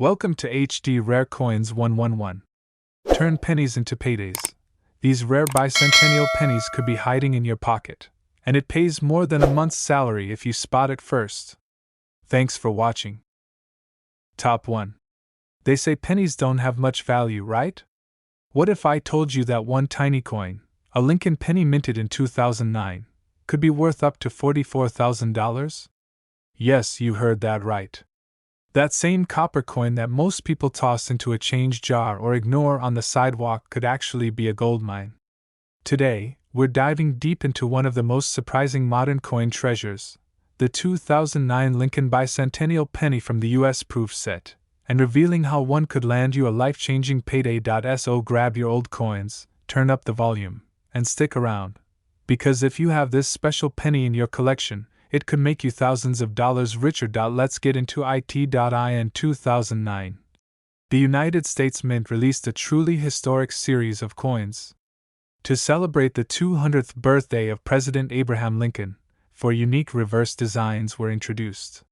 Welcome to HD Rare Coins 111. Turn pennies into paydays. These rare bicentennial pennies could be hiding in your pocket, and it pays more than a month's salary if you spot it first. Thanks for watching. Top 1. They say pennies don't have much value, right? What if I told you that one tiny coin, a Lincoln penny minted in 2009, could be worth up to $44,000? Yes, you heard that right. That same copper coin that most people toss into a change jar or ignore on the sidewalk could actually be a gold mine. Today, we're diving deep into one of the most surprising modern coin treasures, the 2009 Lincoln Bicentennial Penny from the US proof set, and revealing how one could land you a life-changing payday. So grab your old coins, turn up the volume, and stick around. Because if you have this special penny in your collection, it could make you thousands of dollars richer. Let's get into it. In 2009, the United States Mint released a truly historic series of coins. To celebrate the 200th birthday of President Abraham Lincoln, 4 unique reverse designs were introduced.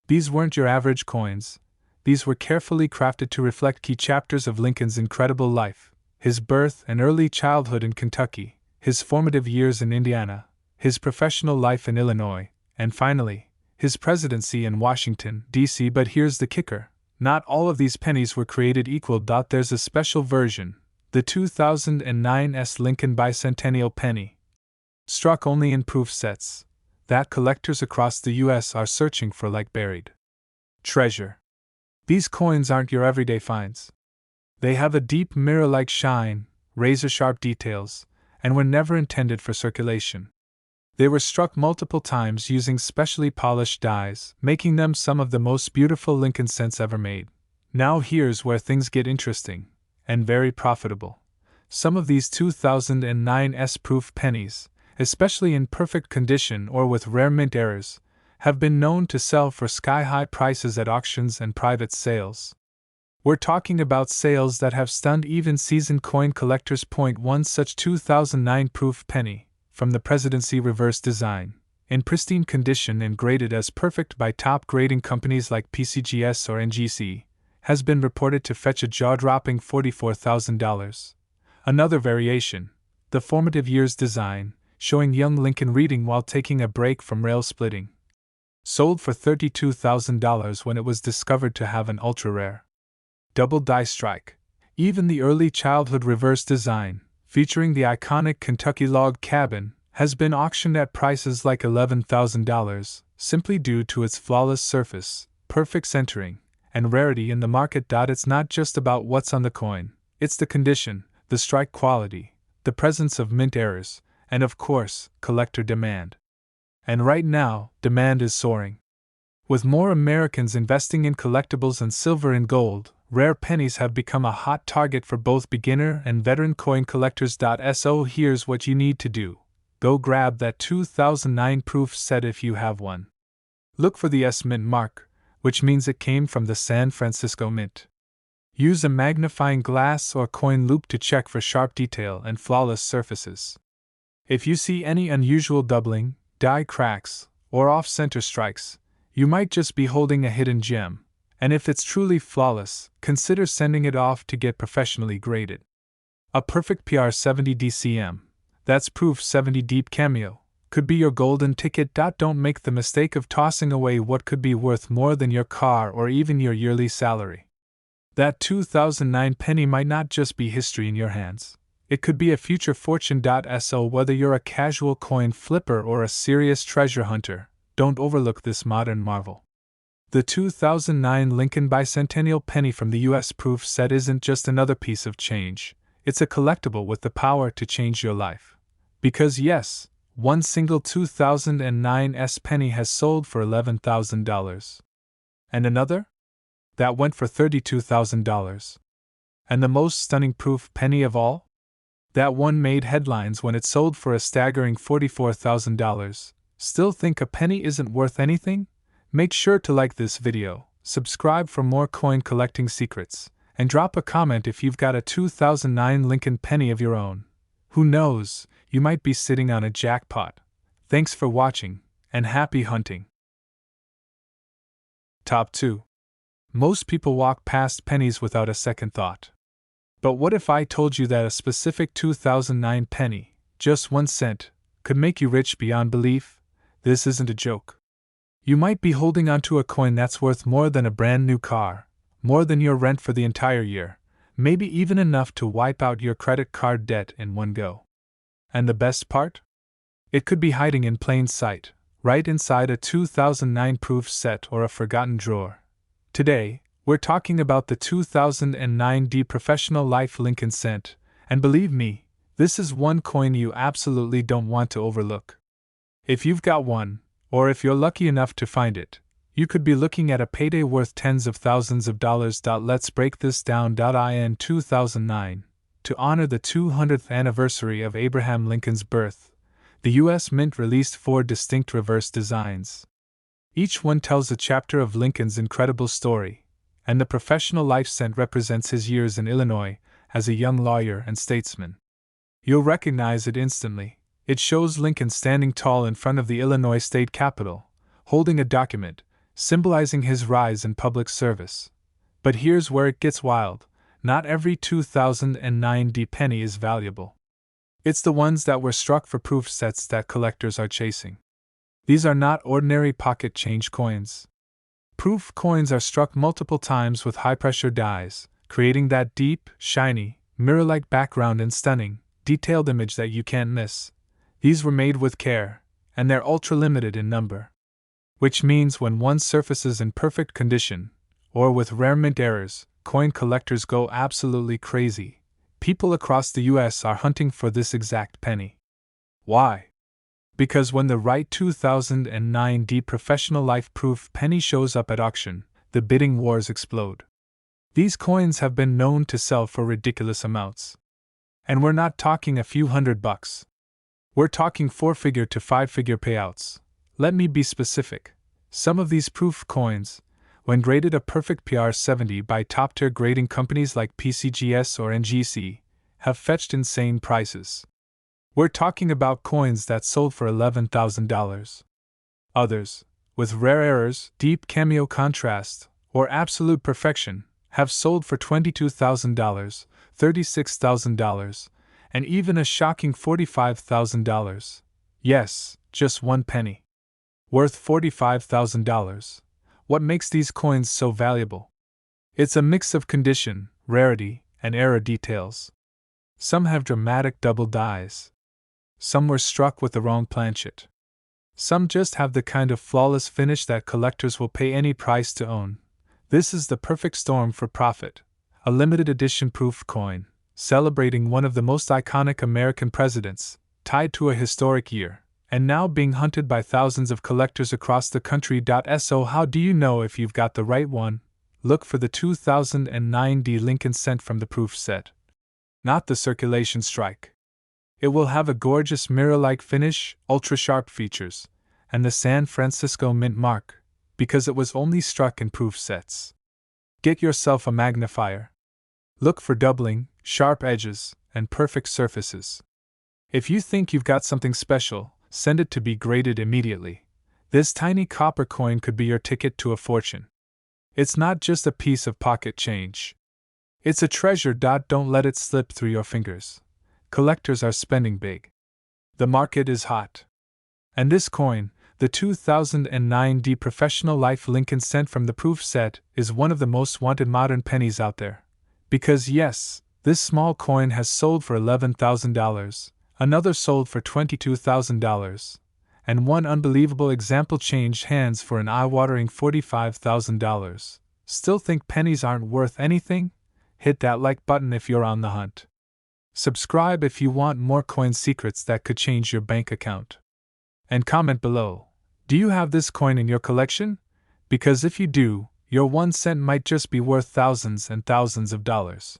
These weren't your average coins. These were carefully crafted to reflect key chapters of Lincoln's incredible life: his birth and early childhood in Kentucky, his formative years in Indiana, his professional life in Illinois, and finally, his presidency in Washington, D.C. But here's the kicker: not all of these pennies were created equal. There's a special version, the 2009 Lincoln Bicentennial Penny, struck only in proof sets, that collectors across the U.S. are searching for like buried treasure. These coins aren't your everyday finds. They have a deep mirror-like shine, razor-sharp details, and were never intended for circulation. They were struck multiple times using specially polished dies, making them some of the most beautiful Lincoln cents ever made. Now here's where things get interesting, and very profitable. Some of these 2009 proof pennies, especially in perfect condition or with rare mint errors, have been known to sell for sky-high prices at auctions and private sales. We're talking about sales that have stunned even seasoned coin collectors. One such 2009 proof penny, from the Presidency reverse design, in pristine condition and graded as perfect by top grading companies like PCGS or NGC, has been reported to fetch a jaw-dropping $44,000. Another variation, the formative years design, showing young Lincoln reading while taking a break from rail splitting, sold for $32,000 when it was discovered to have an ultra-rare double die strike. Even the early childhood reverse design, featuring the iconic Kentucky log cabin, has been auctioned at prices like $11,000, simply due to its flawless surface, perfect centering, and rarity in the market. It's not just about what's on the coin, it's the condition, the strike quality, the presence of mint errors, and of course, collector demand. And right now, demand is soaring. With more Americans investing in collectibles and silver and gold, rare pennies have become a hot target for both beginner and veteran coin collectors. So here's what you need to do. Go grab that 2009 proof set if you have one. Look for the S Mint mark, which means it came from the San Francisco Mint. Use a magnifying glass or coin loop to check for sharp detail and flawless surfaces. If you see any unusual doubling, die cracks, or off-center strikes, you might just be holding a hidden gem. And if it's truly flawless, consider sending it off to get professionally graded. A perfect PR 70 DCM, that's proof 70 deep cameo, could be your golden ticket. Don't make the mistake of tossing away what could be worth more than your car or even your yearly salary. That 2009 penny might not just be history in your hands. It could be a future fortune. So whether you're a casual coin flipper or a serious treasure hunter, don't overlook this modern marvel. The 2009 Lincoln Bicentennial Penny from the US proof set isn't just another piece of change, it's a collectible with the power to change your life. Because yes, one single 2009 penny has sold for $11,000. And another? That went for $32,000. And the most stunning proof penny of all? That one made headlines when it sold for a staggering $44,000. Still think a penny isn't worth anything? Make sure to like this video, subscribe for more coin collecting secrets, and drop a comment if you've got a 2009 Lincoln penny of your own. Who knows, you might be sitting on a jackpot. Thanks for watching, and happy hunting. Top 2. Most people walk past pennies without a second thought. But what if I told you that a specific 2009 penny, just 1 cent, could make you rich beyond belief? This isn't a joke. You might be holding onto a coin that's worth more than a brand new car, more than your rent for the entire year, maybe even enough to wipe out your credit card debt in one go. And the best part? It could be hiding in plain sight, right inside a 2009 proof set or a forgotten drawer. Today, we're talking about the 2009 D Professional Life Lincoln Cent, and believe me, this is one coin you absolutely don't want to overlook. If you've got one, or if you're lucky enough to find it, you could be looking at a payday worth tens of thousands of dollars. Let's break this down. In 2009, to honor the 200th anniversary of Abraham Lincoln's birth, the U.S. Mint released 4 distinct reverse designs. Each one tells a chapter of Lincoln's incredible story, and the Professional Life Cent represents his years in Illinois as a young lawyer and statesman. You'll recognize it instantly. It shows Lincoln standing tall in front of the Illinois State Capitol, holding a document, symbolizing his rise in public service. But here's where it gets wild. Not every 2009 D penny is valuable. It's the ones that were struck for proof sets that collectors are chasing. These are not ordinary pocket change coins. Proof coins are struck multiple times with high-pressure dies, creating that deep, shiny, mirror-like background and stunning, detailed image that you can't miss. These were made with care, and they're ultra-limited in number. Which means when one surfaces in perfect condition, or with rare mint errors, coin collectors go absolutely crazy. People across the US are hunting for this exact penny. Why? Because when the right 2009 D Professional Life Proof penny shows up at auction, the bidding wars explode. These coins have been known to sell for ridiculous amounts. And we're not talking a few $100. We're talking 4-figure to 5-figure payouts. Let me be specific. Some of these proof coins, when graded a perfect PR 70 by top-tier grading companies like PCGS or NGC, have fetched insane prices. We're talking about coins that sold for $11,000. Others, with rare errors, deep cameo contrast, or absolute perfection, have sold for $22,000, $36,000, and even a shocking $45,000. Yes, just 1 penny. Worth $45,000. What makes these coins so valuable? It's a mix of condition, rarity, and error details. Some have dramatic double dies. Some were struck with the wrong planchet. Some just have the kind of flawless finish that collectors will pay any price to own. This is the perfect storm for profit. A limited edition proof coin, celebrating one of the most iconic American presidents, tied to a historic year, and now being hunted by thousands of collectors across the country. So how do you know if you've got the right one? Look for the 2009 D Lincoln Cent from the proof set. Not the circulation strike. It will have a gorgeous mirror-like finish, ultra-sharp features, and the San Francisco Mint mark, because it was only struck in proof sets. Get yourself a magnifier. Look for doubling, sharp edges, and perfect surfaces. If you think you've got something special, send it to be graded immediately. This tiny copper coin could be your ticket to a fortune. It's not just a piece of pocket change. It's a treasure. Don't let it slip through your fingers. Collectors are spending big. The market is hot. And this coin, the 2009 D Professional Life Lincoln Cent from the proof set, is one of the most wanted modern pennies out there. Because yes, this small coin has sold for $11,000, another sold for $22,000, and one unbelievable example changed hands for an eye-watering $45,000. Still think pennies aren't worth anything? Hit that like button if you're on the hunt. Subscribe if you want more coin secrets that could change your bank account. And comment below, do you have this coin in your collection? Because if you do, your 1 cent might just be worth thousands and thousands of dollars.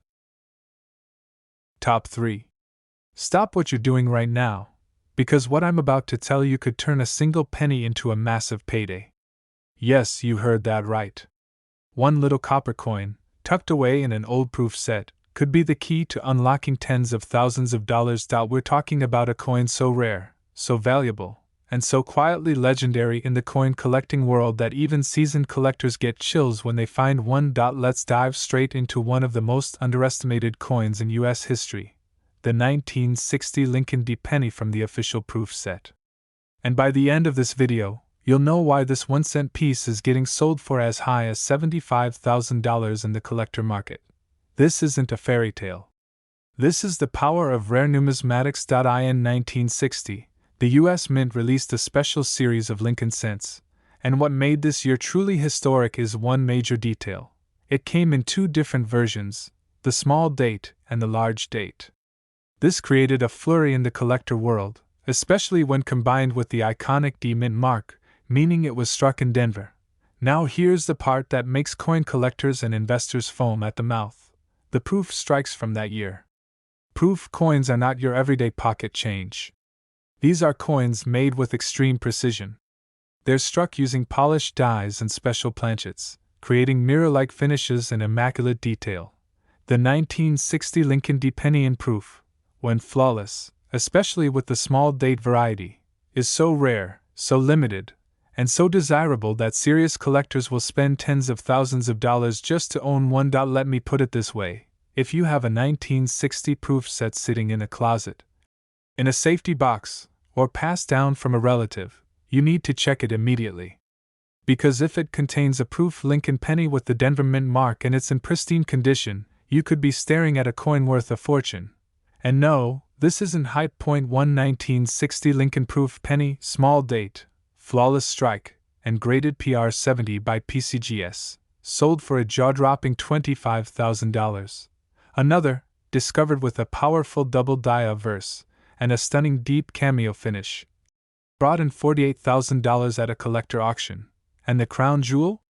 Top 3. Stop what you're doing right now, because what I'm about to tell you could turn a single penny into a massive payday. Yes, you heard that right. One little copper coin, tucked away in an old proof set, could be the key to unlocking tens of thousands of dollars. We're talking about a coin so rare, so valuable, and so quietly legendary in the coin collecting world that even seasoned collectors get chills when they find one. Let's dive straight into one of the most underestimated coins in U.S. history, the 1960 Lincoln D. penny from the official proof set. And by the end of this video, you'll know why this 1-cent piece is getting sold for as high as $75,000 in the collector market. This isn't a fairy tale. This is the power of rare numismatics. In 1960, the U.S. Mint released a special series of Lincoln cents, and what made this year truly historic is one major detail. It came in two different versions, the small date and the large date. This created a flurry in the collector world, especially when combined with the iconic D Mint mark, meaning it was struck in Denver. Now here's the part that makes coin collectors and investors foam at the mouth. The proof strikes from that year. Proof coins are not your everyday pocket change. These are coins made with extreme precision. They're struck using polished dies and special planchets, creating mirror-like finishes and immaculate detail. The 1960 Lincoln D. penny in proof, when flawless, especially with the small date variety, is so rare, so limited, and so desirable that serious collectors will spend tens of thousands of dollars just to own one. Let me put it this way: if you have a 1960 proof set sitting in a closet, in a safety box, or passed down from a relative, you need to check it immediately. Because if it contains a proof Lincoln penny with the Denver Mint mark and it's in pristine condition, you could be staring at a coin worth a fortune. And no, this isn't hype. 1960 Lincoln proof penny, small date, flawless strike, and graded PR 70 by PCGS, sold for a jaw-dropping $25,000. Another, discovered with a powerful double die obverse and a stunning deep cameo finish, brought in $48,000 at a collector auction. And the crown jewel?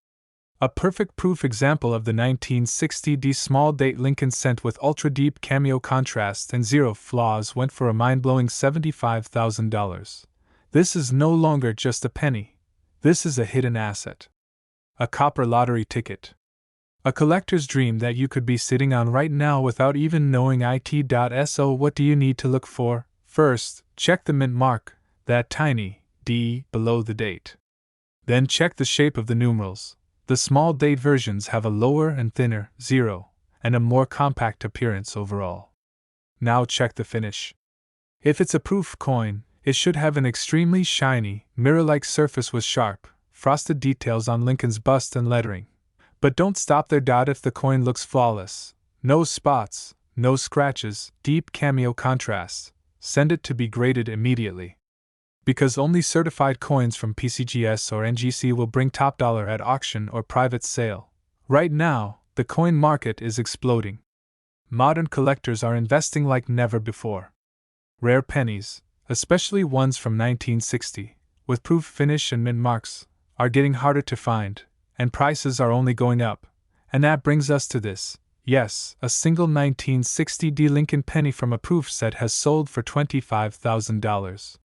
A perfect proof example of the 1960 D small date Lincoln cent with ultra deep cameo contrast and zero flaws went for a mind-blowing $75,000. This is no longer just a penny. This is a hidden asset. A copper lottery ticket. A collector's dream that you could be sitting on right now without even knowing it. So what do you need to look for? First, check the mint mark, that tiny D below the date. Then check the shape of the numerals. The small date versions have a lower and thinner 0 and a more compact appearance overall. Now check the finish. If it's a proof coin, it should have an extremely shiny, mirror-like surface with sharp, frosted details on Lincoln's bust and lettering. But don't stop there. If the coin looks flawless, no spots, no scratches, deep cameo contrast, send it to be graded immediately. Because only certified coins from PCGS or NGC will bring top dollar at auction or private sale. Right now, the coin market is exploding. Modern collectors are investing like never before. Rare pennies, especially ones from 1960, with proof finish and mint marks, are getting harder to find, and prices are only going up. And that brings us to this. Yes, a single 1960 D Lincoln penny from a proof set has sold for $25,000.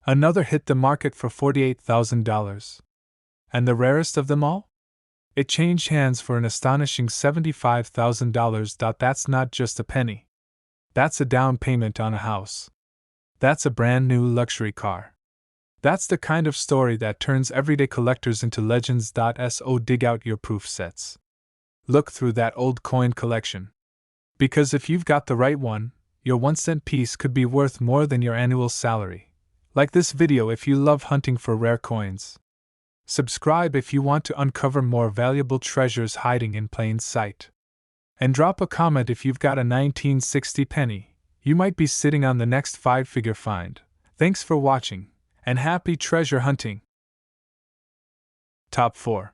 Another hit the market for $48,000. And the rarest of them all? It changed hands for an astonishing $75,000. That's not just a penny. That's a down payment on a house. That's a brand new luxury car. That's the kind of story that turns everyday collectors into legends. So dig out your proof sets. Look through that old coin collection. Because if you've got the right one, your 1-cent piece could be worth more than your annual salary. Like this video if you love hunting for rare coins. Subscribe if you want to uncover more valuable treasures hiding in plain sight. And drop a comment if you've got a 1960 penny. You might be sitting on the next 5-figure find. Thanks for watching, and happy treasure hunting! Top 4.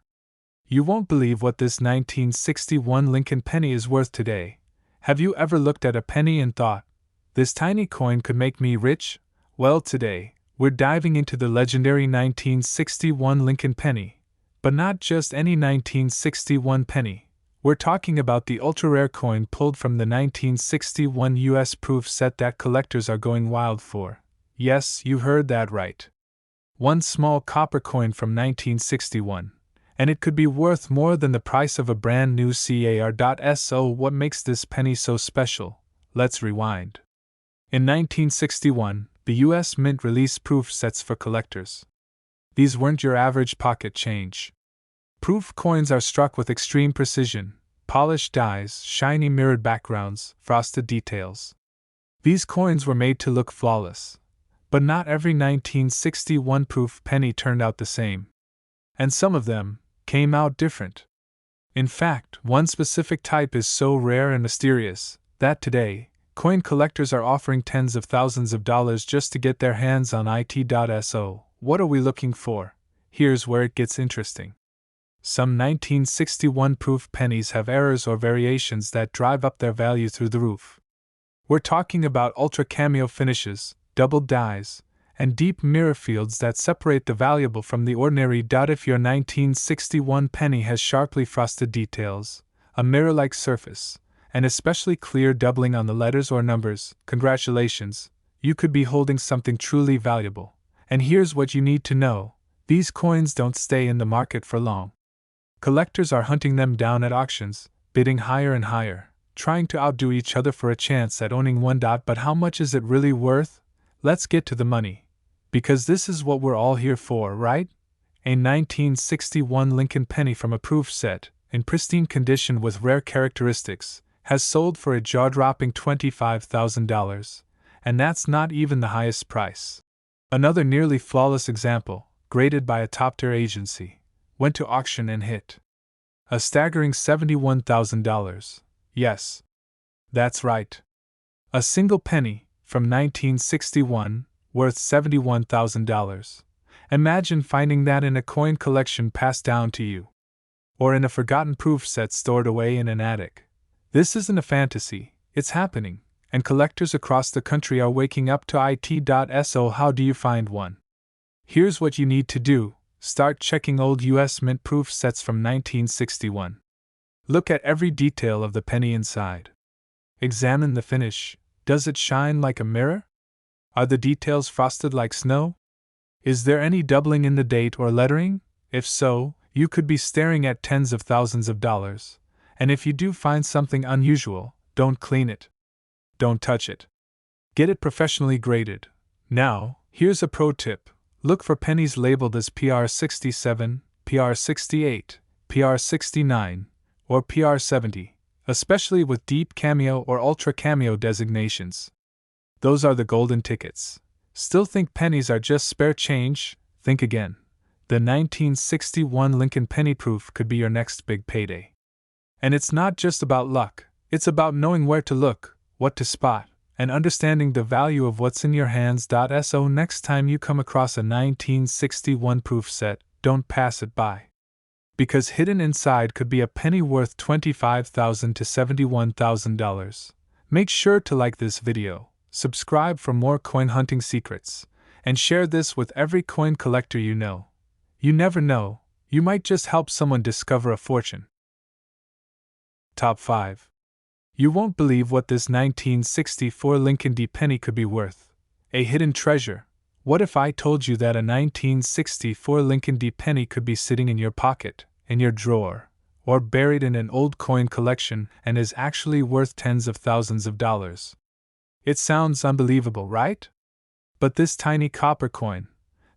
You won't believe what this 1961 Lincoln penny is worth today. Have you ever looked at a penny and thought, this tiny coin could make me rich? Well, today, we're diving into the legendary 1961 Lincoln penny. But not just any 1961 penny. We're talking about the ultra-rare coin pulled from the 1961 US proof set that collectors are going wild for. Yes, you heard that right. One small copper coin from 1961. And it could be worth more than the price of a brand new car. So what makes this penny so special? Let's rewind. In 1961, the US Mint released proof sets for collectors. These weren't your average pocket change. Proof coins are struck with extreme precision, polished dies, shiny mirrored backgrounds, frosted details. These coins were made to look flawless. But not every 1961 proof penny turned out the same. And some of them came out different. In fact, one specific type is so rare and mysterious that today, coin collectors are offering tens of thousands of dollars just to get their hands on it.so. What are we looking for? Here's where it gets interesting. Some 1961 proof pennies have errors or variations that drive up their value through the roof. We're talking about ultra cameo finishes, double dies, and deep mirror fields that separate the valuable from the ordinary. If your 1961 penny has sharply frosted details, a mirror-like surface, and especially clear doubling on the letters or numbers, congratulations, you could be holding something truly valuable. And here's what you need to know: these coins don't stay in the market for long. Collectors are hunting them down at auctions, bidding higher and higher, trying to outdo each other for a chance at owning one. But how much is it really worth? Let's get to the money. Because this is what we're all here for, right? A 1961 Lincoln penny from a proof set, in pristine condition with rare characteristics, has sold for a jaw-dropping $25,000, and that's not even the highest price. Another nearly flawless example, graded by a top-tier agency, went to auction and hit a staggering $71,000. Yes, that's right. A single penny, from 1961, worth $71,000. Imagine finding that in a coin collection passed down to you, or in a forgotten proof set stored away in an attic. This isn't a fantasy, it's happening, and collectors across the country are waking up to it.so. How do you find one? Here's what you need to do: start checking old US Mint proof sets from 1961. Look at every detail of the penny inside. Examine the finish. Does it shine like a mirror? Are the details frosted like snow? Is there any doubling in the date or lettering? If so, you could be staring at tens of thousands of dollars. And if you do find something unusual, don't clean it. Don't touch it. Get it professionally graded. Now, here's a pro tip. Look for pennies labeled as PR67, PR68, PR69, or PR70, especially with deep cameo or ultra cameo designations. Those are the golden tickets. Still think pennies are just spare change? Think again. The 1961 Lincoln penny proof could be your next big payday. And it's not just about luck, it's about knowing where to look, what to spot, and understanding the value of what's in your hands. So next time you come across a 1961 proof set, don't pass it by. Because hidden inside could be a penny worth $25,000 to $71,000. Make sure to like this video, subscribe for more coin hunting secrets, and share this with every coin collector you know. You never know, you might just help someone discover a fortune. Top 5. You won't believe what this 1964 Lincoln D penny could be worth. A hidden treasure. What if I told you that a 1964 Lincoln D penny could be sitting in your pocket, in your drawer, or buried in an old coin collection and is actually worth tens of thousands of dollars? It sounds unbelievable, right? But this tiny copper coin,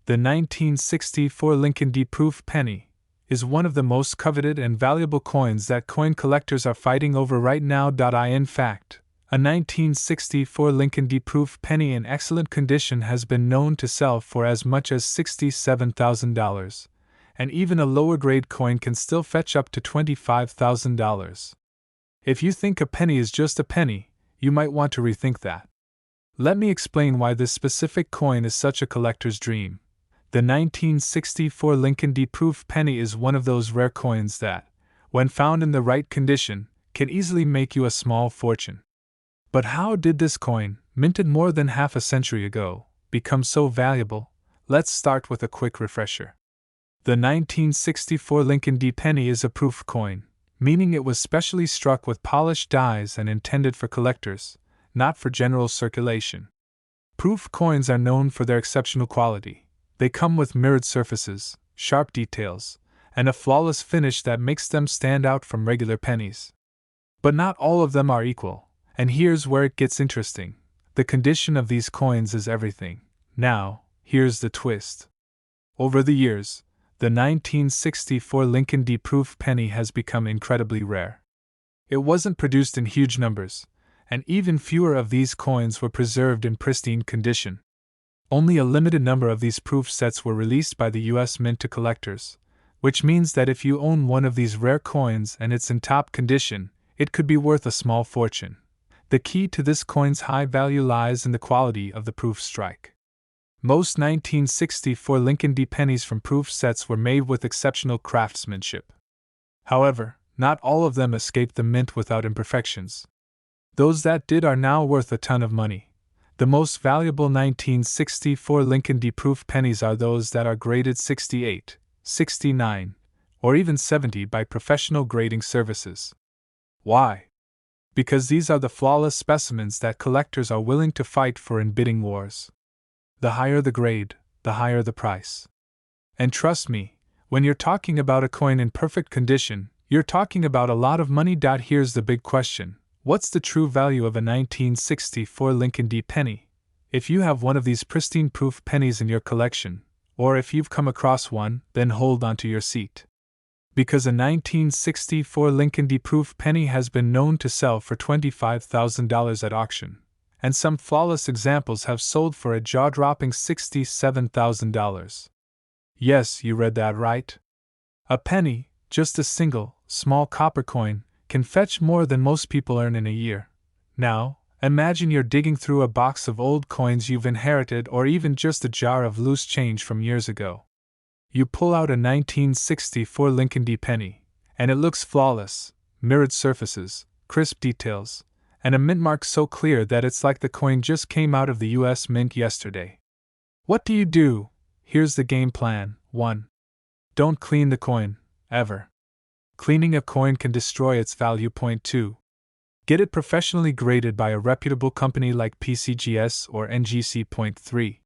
the 1964 Lincoln D proof penny, is one of the most coveted and valuable coins that coin collectors are fighting over right now. In fact, a 1964 Lincoln D proof penny in excellent condition has been known to sell for as much as $67,000, and even a lower grade coin can still fetch up to $25,000. If you think a penny is just a penny, you might want to rethink that. Let me explain why this specific coin is such a collector's dream. The 1964 Lincoln D proof penny is one of those rare coins that, when found in the right condition, can easily make you a small fortune. But how did this coin, minted more than half a century ago, become so valuable? Let's start with a quick refresher. The 1964 Lincoln D penny is a proof coin, meaning it was specially struck with polished dies and intended for collectors, not for general circulation. Proof coins are known for their exceptional quality. They come with mirrored surfaces, sharp details, and a flawless finish that makes them stand out from regular pennies. But not all of them are equal, and here's where it gets interesting. The condition of these coins is everything. Now, here's the twist. Over the years, the 1964 Lincoln D. Proof penny has become incredibly rare. It wasn't produced in huge numbers, and even fewer of these coins were preserved in pristine condition. Only a limited number of these proof sets were released by the U.S. Mint to collectors, which means that if you own one of these rare coins and it's in top condition, it could be worth a small fortune. The key to this coin's high value lies in the quality of the proof strike. Most 1964 Lincoln D. pennies from proof sets were made with exceptional craftsmanship. However, not all of them escaped the mint without imperfections. Those that did are now worth a ton of money. The most valuable 1964 Lincoln D. Proof pennies are those that are graded 68, 69, or even 70 by professional grading services. Why? Because these are the flawless specimens that collectors are willing to fight for in bidding wars. The higher the grade, the higher the price. And trust me, when you're talking about a coin in perfect condition, you're talking about a lot of money. Here's the big question. What's the true value of a 1964 Lincoln D. penny? If you have one of these pristine proof pennies in your collection, or if you've come across one, then hold onto your seat. Because a 1964 Lincoln D. Proof penny has been known to sell for $25,000 at auction, and some flawless examples have sold for a jaw-dropping $67,000. Yes, you read that right. A penny, just a single, small copper coin, can fetch more than most people earn in a year. Now, imagine you're digging through a box of old coins you've inherited or even just a jar of loose change from years ago. You pull out a 1964 Lincoln D. penny, and it looks flawless, mirrored surfaces, crisp details, and a mint mark so clear that it's like the coin just came out of the U.S. Mint yesterday. What do you do? Here's the game plan. 1. Don't clean the coin, ever. Cleaning a coin can destroy its value. 2. Get it professionally graded by a reputable company like PCGS or NGC. 3.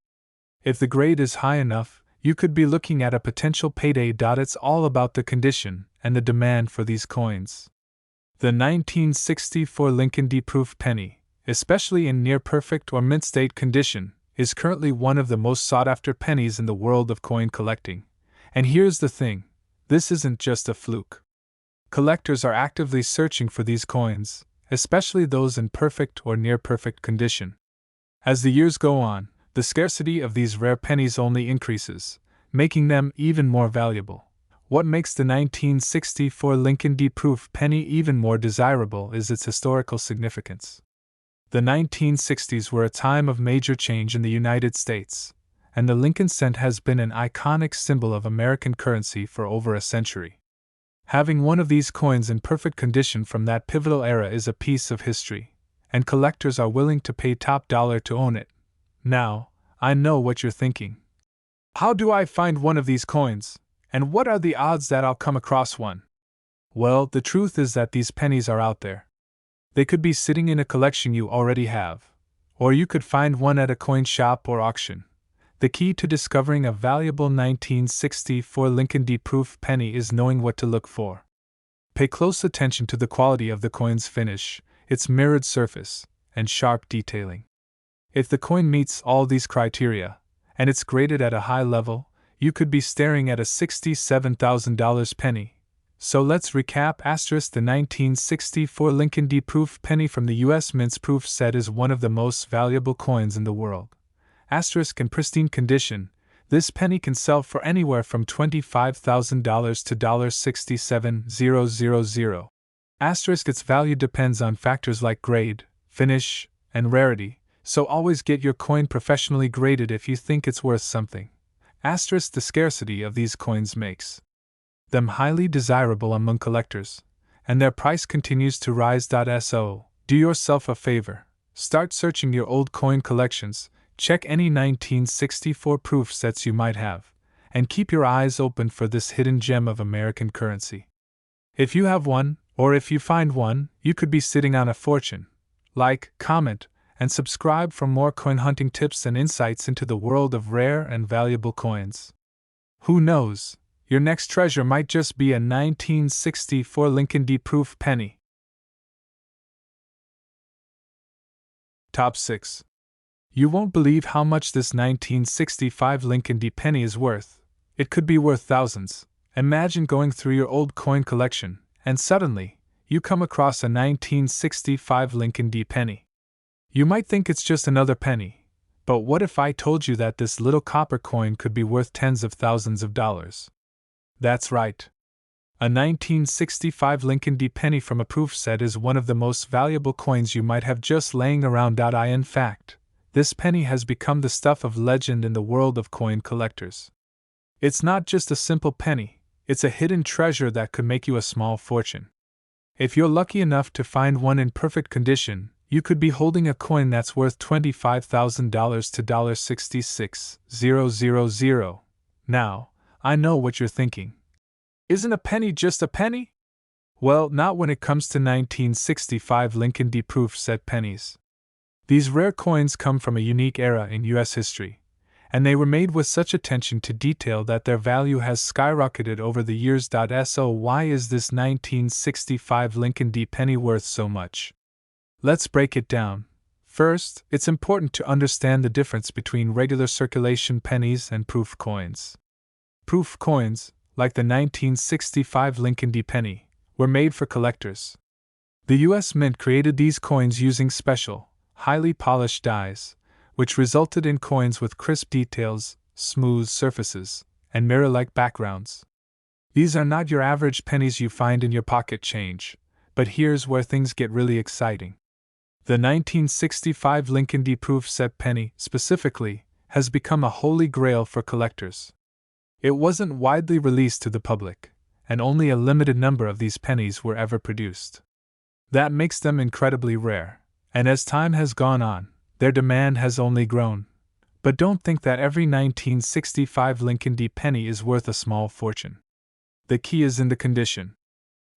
If the grade is high enough, you could be looking at a potential payday. It's all about the condition and the demand for these coins. The 1964 Lincoln D. Proof penny, especially in near-perfect or mint-state condition, is currently one of the most sought-after pennies in the world of coin collecting. And here's the thing, this isn't just a fluke. Collectors are actively searching for these coins, especially those in perfect or near-perfect condition. As the years go on, the scarcity of these rare pennies only increases, making them even more valuable. What makes the 1964 Lincoln D. Proof penny even more desirable is its historical significance. The 1960s were a time of major change in the United States, and the Lincoln cent has been an iconic symbol of American currency for over a century. Having one of these coins in perfect condition from that pivotal era is a piece of history, and collectors are willing to pay top dollar to own it. Now, I know what you're thinking. How do I find one of these coins? And what are the odds that I'll come across one? Well, the truth is that these pennies are out there. They could be sitting in a collection you already have, or you could find one at a coin shop or auction. The key to discovering a valuable 1964 Lincoln D. Proof penny is knowing what to look for. Pay close attention to the quality of the coin's finish, its mirrored surface, and sharp detailing. If the coin meets all these criteria, and it's graded at a high level, you could be staring at a $67,000 penny. So let's recap. The 1964 Lincoln D. Proof penny from the U.S. Mint's proof set is one of the most valuable coins in the world. In pristine condition, this penny can sell for anywhere from $25,000 to $67,000. Its value depends on factors like grade, finish, and rarity, so always get your coin professionally graded if you think it's worth something. The scarcity of these coins makes them highly desirable among collectors, and their price continues to rise. So, do yourself a favor, start searching your old coin collections, check any 1964 proof sets you might have, and keep your eyes open for this hidden gem of American currency. If you have one, or if you find one, you could be sitting on a fortune. Like, comment, and subscribe for more coin hunting tips and insights into the world of rare and valuable coins. Who knows, your next treasure might just be a 1964 Lincoln D. Proof penny. Top 6. You won't believe how much this 1965 Lincoln D. penny is worth. It could be worth thousands. Imagine going through your old coin collection, and suddenly, you come across a 1965 Lincoln D. penny. You might think it's just another penny, but what if I told you that this little copper coin could be worth tens of thousands of dollars? That's right. A 1965 Lincoln D. penny from a proof set is one of the most valuable coins you might have just laying around. In fact, this penny has become the stuff of legend in the world of coin collectors. It's not just a simple penny, it's a hidden treasure that could make you a small fortune. If you're lucky enough to find one in perfect condition, you could be holding a coin that's worth $25,000 to $66,000. Now, I know what you're thinking. Isn't a penny just a penny? Well, not when it comes to 1965 Lincoln D. proof set pennies. These rare coins come from a unique era in U.S. history, and they were made with such attention to detail that their value has skyrocketed over the years. So why is this 1965 Lincoln D. penny worth so much? Let's break it down. First, it's important to understand the difference between regular circulation pennies and proof coins. Proof coins, like the 1965 Lincoln D. penny, were made for collectors. The U.S. Mint created these coins using special, highly polished dies, which resulted in coins with crisp details, smooth surfaces, and mirror-like backgrounds. These are not your average pennies you find in your pocket change, but here's where things get really exciting. The 1965 Lincoln D. proof set penny, specifically, has become a holy grail for collectors. It wasn't widely released to the public, and only a limited number of these pennies were ever produced. That makes them incredibly rare, and as time has gone on, their demand has only grown. But don't think that every 1965 Lincoln D. penny is worth a small fortune. The key is in the condition.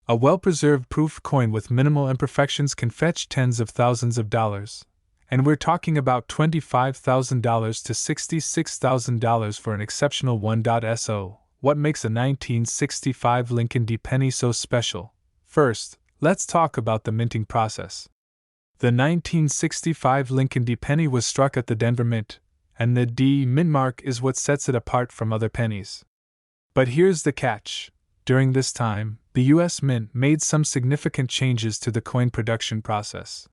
A well-preserved proof coin with minimal imperfections can fetch tens of thousands of dollars, and we're talking about $25,000 to $66,000 for an exceptional one. So, what makes a 1965 Lincoln D. penny so special? First, let's talk about the minting process. The 1965 Lincoln D. penny was struck at the Denver Mint, and the D mint mark is what sets it apart from other pennies. But here's the catch. During this time, the U.S. Mint made some significant changes to the coin production process.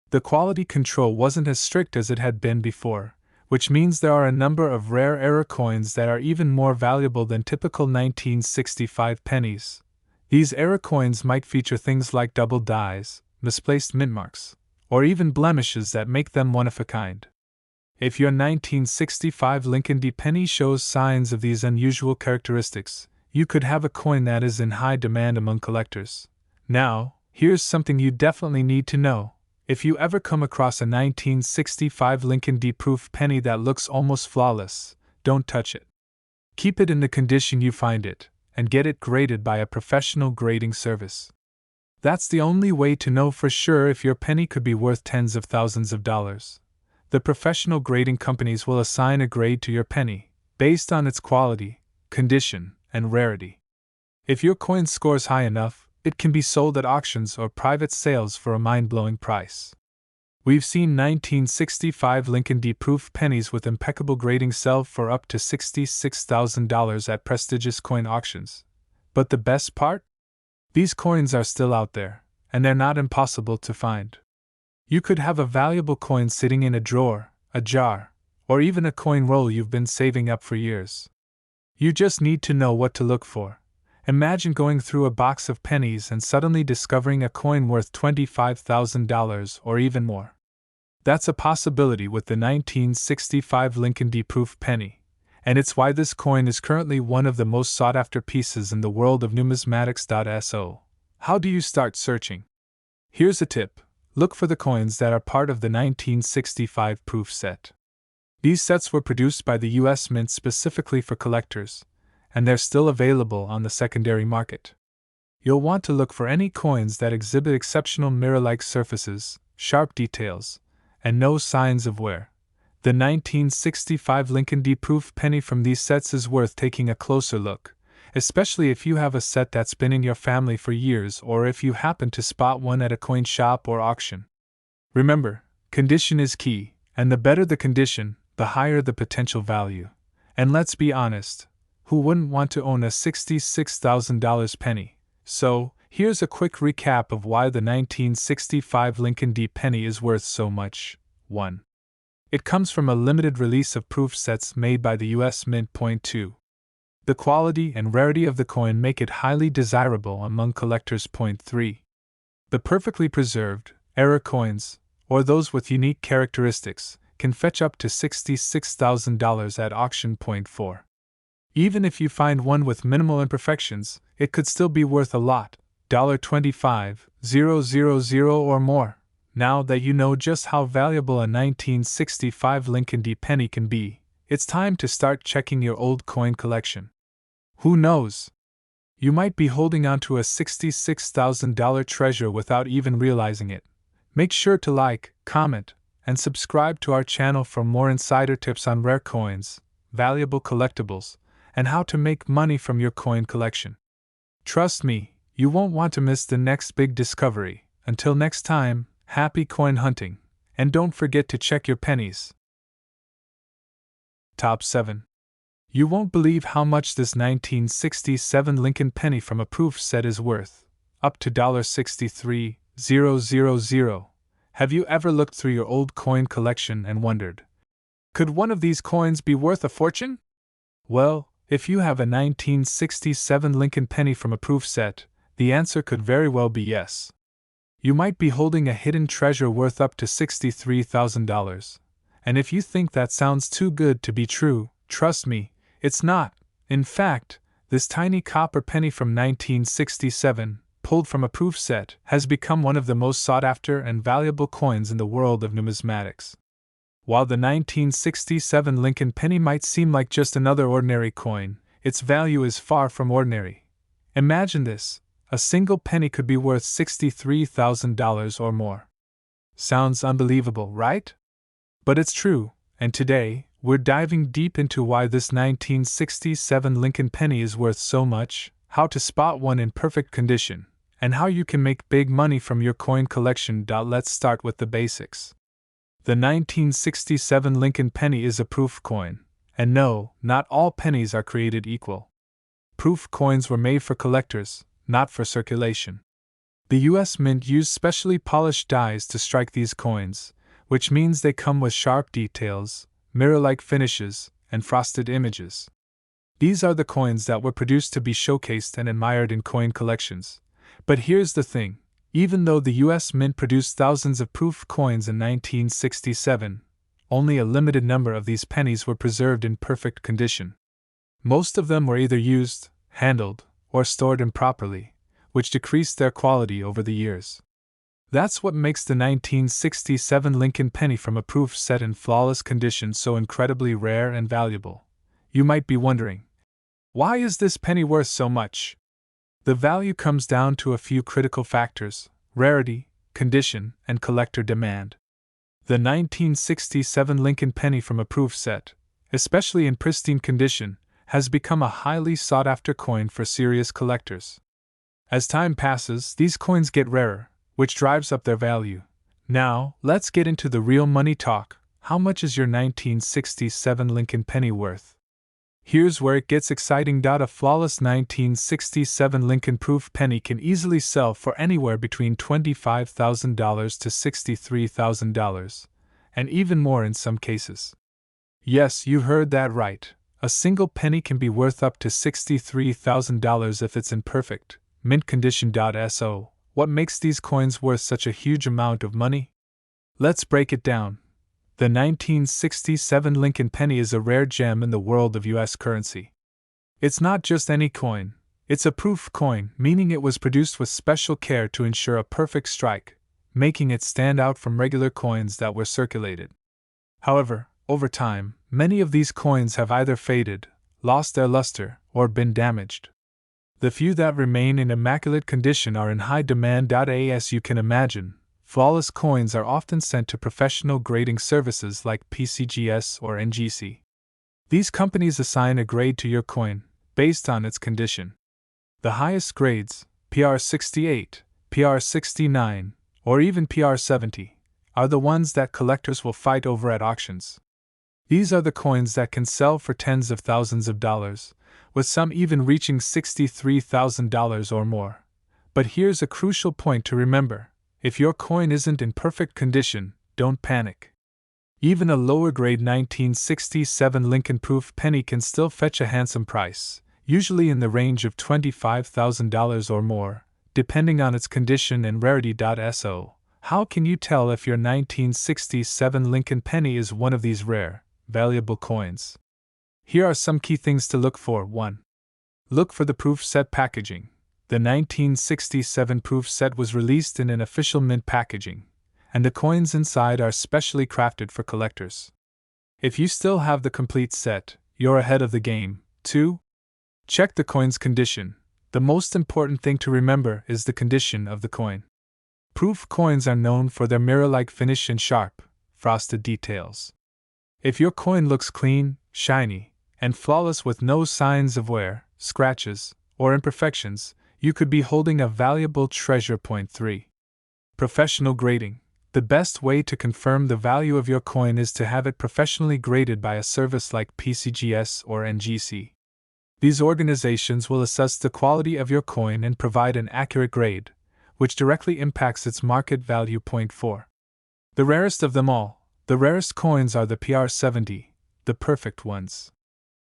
The quality control wasn't as strict as it had been before, which means there are a number of rare era coins that are even more valuable than typical 1965 pennies. These era coins might feature things like double dies, misplaced mint marks, or even blemishes that make them one of a kind. If your 1965 Lincoln D. penny shows signs of these unusual characteristics, you could have a coin that is in high demand among collectors. Now, here's something you definitely need to know. If you ever come across a 1965 Lincoln D. proof penny that looks almost flawless, don't touch it. Keep it in the condition you find it, and get it graded by a professional grading service. That's the only way to know for sure if your penny could be worth tens of thousands of dollars. The professional grading companies will assign a grade to your penny, based on its quality, condition, and rarity. If your coin scores high enough, it can be sold at auctions or private sales for a mind-blowing price. We've seen 1965 Lincoln D. proof pennies with impeccable grading sell for up to $66,000 at prestigious coin auctions. But the best part? These coins are still out there, and they're not impossible to find. You could have a valuable coin sitting in a drawer, a jar, or even a coin roll you've been saving up for years. You just need to know what to look for. Imagine going through a box of pennies and suddenly discovering a coin worth $25,000 or even more. That's a possibility with the 1965 Lincoln D. proof penny, and it's why this coin is currently one of the most sought-after pieces in the world of numismatics. So, how do you start searching? Here's a tip. Look for the coins that are part of the 1965 proof set. These sets were produced by the U.S. Mint specifically for collectors, and they're still available on the secondary market. You'll want to look for any coins that exhibit exceptional mirror-like surfaces, sharp details, and no signs of wear. The 1965 Lincoln D. proof penny from these sets is worth taking a closer look, especially if you have a set that's been in your family for years or if you happen to spot one at a coin shop or auction. Remember, condition is key, And the better the condition, the higher the potential value. And let's be honest, who wouldn't want to own a $66,000 penny? So, here's a quick recap of why the 1965 Lincoln D. penny is worth so much. 1. It comes from a limited release of proof sets made by the U.S. Mint. 2. The quality and rarity of the coin make it highly desirable among collectors. 3. The perfectly preserved, error coins, or those with unique characteristics, can fetch up to $66,000 at auction. 4. Even if you find one with minimal imperfections, it could still be worth a lot, $25,000 or more. Now that you know just how valuable a 1965 Lincoln D. penny can be, it's time to start checking your old coin collection. Who knows? You might be holding on to a $66,000 treasure without even realizing it. Make sure to like, comment, and subscribe to our channel for more insider tips on rare coins, valuable collectibles, and how to make money from your coin collection. Trust me, you won't want to miss the next big discovery. Until next time, happy coin hunting, and don't forget to check your pennies. Top 7. You won't believe how much this 1967 Lincoln penny from a proof set is worth, up to $63,000. Have you ever looked through your old coin collection and wondered, could one of these coins be worth a fortune? Well, if you have a 1967 Lincoln penny from a proof set, the answer could very well be yes. You might be holding a hidden treasure worth up to $63,000. And if you think that sounds too good to be true, trust me, it's not. In fact, this tiny copper penny from 1967, pulled from a proof set, has become one of the most sought-after and valuable coins in the world of numismatics. While the 1967 Lincoln penny might seem like just another ordinary coin, its value is far from ordinary. Imagine this: a single penny could be worth $63,000 or more. Sounds unbelievable, right? But it's true, and today, we're diving deep into why this 1967 Lincoln penny is worth so much, how to spot one in perfect condition, and how you can make big money from your coin collection. Let's start with the basics. The 1967 Lincoln penny is a proof coin, and no, not all pennies are created equal. Proof coins were made for collectors, not for circulation. The U.S. Mint used specially polished dies to strike these coins, which means they come with sharp details, mirror-like finishes, and frosted images. These are the coins that were produced to be showcased and admired in coin collections. But here's the thing: even though the U.S. Mint produced thousands of proof coins in 1967, only a limited number of these pennies were preserved in perfect condition. Most of them were either used, handled, or stored improperly, which decreased their quality over the years. That's what makes the 1967 Lincoln penny from a proof set in flawless condition so incredibly rare and valuable. You might be wondering, why is this penny worth so much? The value comes down to a few critical factors: rarity, condition, and collector demand. The 1967 Lincoln penny from a proof set, especially in pristine condition, has become a highly sought-after coin for serious collectors. As time passes, these coins get rarer, which drives up their value. Now, let's get into the real money talk. How much is your 1967 Lincoln penny worth? Here's where it gets exciting. A flawless 1967 Lincoln proof penny can easily sell for anywhere between $25,000 to $63,000, and even more in some cases. Yes, you heard that right. A single penny can be worth up to $63,000 if it's in perfect, mint condition. So, what makes these coins worth such a huge amount of money? Let's break it down. The 1967 Lincoln penny is a rare gem in the world of U.S. currency. It's not just any coin, it's a proof coin, meaning it was produced with special care to ensure a perfect strike, making it stand out from regular coins that were circulated. However, over time, many of these coins have either faded, lost their luster, or been damaged. The few that remain in immaculate condition are in high demand. As you can imagine, flawless coins are often sent to professional grading services like PCGS or NGC. These companies assign a grade to your coin, based on its condition. The highest grades, PR 68, PR 69, or even PR 70, are the ones that collectors will fight over at auctions. These are the coins that can sell for tens of thousands of dollars, with some even reaching $63,000 or more. But here's a crucial point to remember: if your coin isn't in perfect condition, don't panic. Even a lower-grade 1967 Lincoln-proof penny can still fetch a handsome price, usually in the range of $25,000 or more, depending on its condition and rarity. So, how can you tell if your 1967 Lincoln penny is one of these rare, valuable coins? Here are some key things to look for. 1. Look for the proof set packaging. The 1967 proof set was released in an official mint packaging, and the coins inside are specially crafted for collectors. If you still have the complete set, you're ahead of the game. 2. Check the coin's condition. The most important thing to remember is the condition of the coin. Proof coins are known for their mirror-like finish and sharp, frosted details. If your coin looks clean, shiny, and flawless with no signs of wear, scratches, or imperfections, you could be holding a valuable treasure. 3. Professional grading. The best way to confirm the value of your coin is to have it professionally graded by a service like PCGS or NGC. These organizations will assess the quality of your coin and provide an accurate grade, which directly impacts its market value. 4. The rarest of them all. The rarest coins are the PR70, the perfect ones.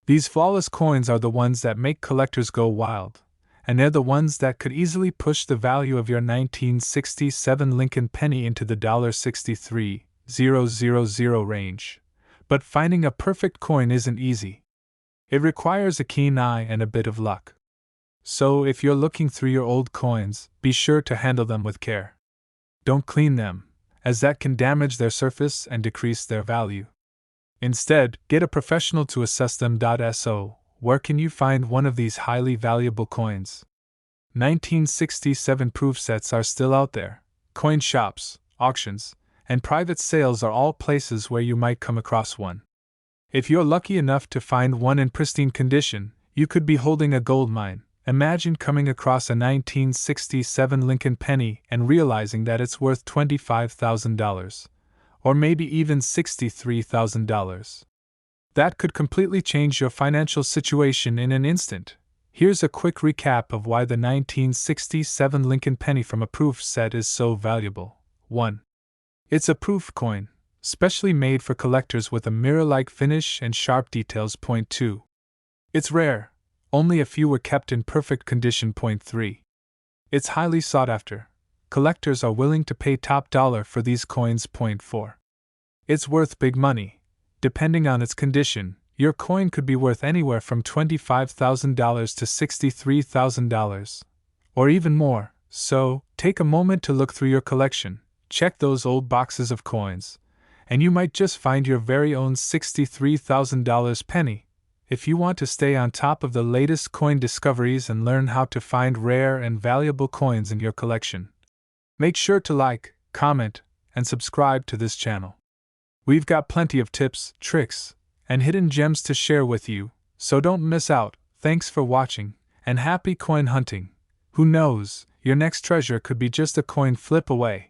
These flawless coins are the ones that make collectors go wild, and they're the ones that could easily push the value of your 1967 Lincoln penny into the $63,000 range. But finding a perfect coin isn't easy. It requires a keen eye and a bit of luck. So if you're looking through your old coins, be sure to handle them with care. Don't clean them, as that can damage their surface and decrease their value. Instead, get a professional to assess them. So, where can you find one of these highly valuable coins? 1967 proof sets are still out there. Coin shops, auctions, and private sales are all places where you might come across one. If you're lucky enough to find one in pristine condition, you could be holding a gold mine. Imagine coming across a 1967 Lincoln penny and realizing that it's worth $25,000, or maybe even $63,000. That could completely change your financial situation in an instant. Here's a quick recap of why the 1967 Lincoln penny from a proof set is so valuable. 1. It's a proof coin, specially made for collectors with a mirror-like finish and sharp details. 2. It's rare. Only a few were kept in perfect condition. 3. It's highly sought after. Collectors are willing to pay top dollar for these coins. 4. It's worth big money. Depending on its condition, your coin could be worth anywhere from $25,000 to $63,000, or even more. So, take a moment to look through your collection, check those old boxes of coins, and you might just find your very own $63,000 penny. If you want to stay on top of the latest coin discoveries and learn how to find rare and valuable coins in your collection, make sure to like, comment, and subscribe to this channel. We've got plenty of tips, tricks, and hidden gems to share with you, so don't miss out. Thanks for watching, and happy coin hunting. Who knows, your next treasure could be just a coin flip away.